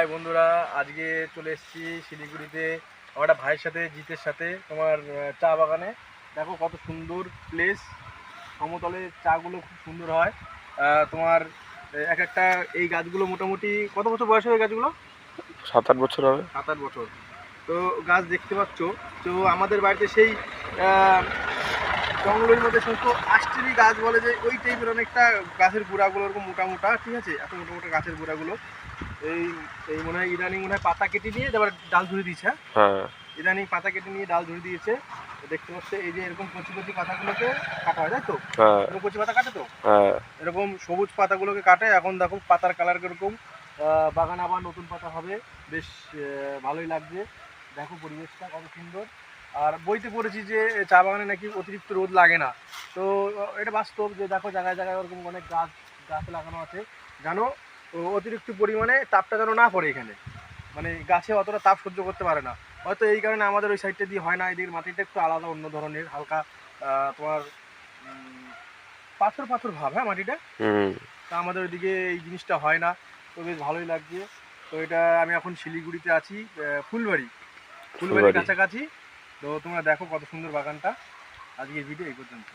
High বন্ধুরা, আজকে চলে এসেছি শিলিগুড়িতে আমার একটা ভাইয়ের সাথে, জিতের সাথে। তোমার চা বাগানে দেখো কত সুন্দর প্লেস। সমতলে চাগুলো খুব সুন্দর হয়। তোমার এক একটা এই গাছগুলো মোটামুটি কত বছর বয়স হয় এই গাছগুলো? 7-8 বছর হবে। 7-8 বছর। তো গাছ দেখতে পাচ্ছ। তো আমাদের বাড়িতে সেই জঙ্গলের মধ্যে সমস্ত আষ্ট্রেলি গাছ বলে যে ওই টাইপের অনেকটা গাছের গোড়াগুলো ওরকম মোটা মোটা, ঠিক আছে, এত মোটা মোটা গাছের গোড়াগুলো। এই এই মনে হয় ইদানিং মনে হয় পাতা কেটে নিয়ে তারপর ডাল ধরে দিয়েছে। হ্যাঁ, ইদানিং পাতা কেটে নিয়ে ডাল ধরে দিয়েছে। দেখতে পাচ্ছে এই যে এরকম কচি কচি পাতাগুলোকে কাটা হয়, তাই তো? হ্যাঁ, এরকম কচি পাতা কাটে তো, হ্যাঁ। এরকম সবুজ পাতাগুলোকে কাটে। এখন দেখো পাতার কালার কিরকম। বাগান আবার নতুন পাতা হবে, বেশ ভালোই লাগছে। দেখো পরিবেশটা কত সুন্দর। আর বইতে পড়েছি যে চা বাগানে নাকি অতিরিক্ত রোদ লাগে না। তো এটা বাস্তব যে দেখো জায়গায় জায়গায় ওরকম অনেক গাছ গাছ লাগানো আছে, জানো। অতিরিক্ত পরিমাণে তাপটা যেন না পড়ে এখানে, মানে গাছে অতটা তাপ সহ্য করতে পারে না। হয়তো এই কারণে আমাদের ওই সাইডটা দিয়ে হয় না। এদিকে মাটিটা একটু আলাদা, অন্য ধরনের, হালকা তোমার পাথর পাথর ভাব, হ্যাঁ মাটিটা। তা আমাদের ওইদিকে এই জিনিসটা হয় না। তো বেশ ভালোই লাগছে। তো এটা আমি এখন শিলিগুড়িতে আছি, ফুলবাড়ির ফুলবাড়ি। কাছাকাছি। তো তোমরা দেখো কত সুন্দর বাগানটা। আজকের ভিডিও এই পর্যন্ত।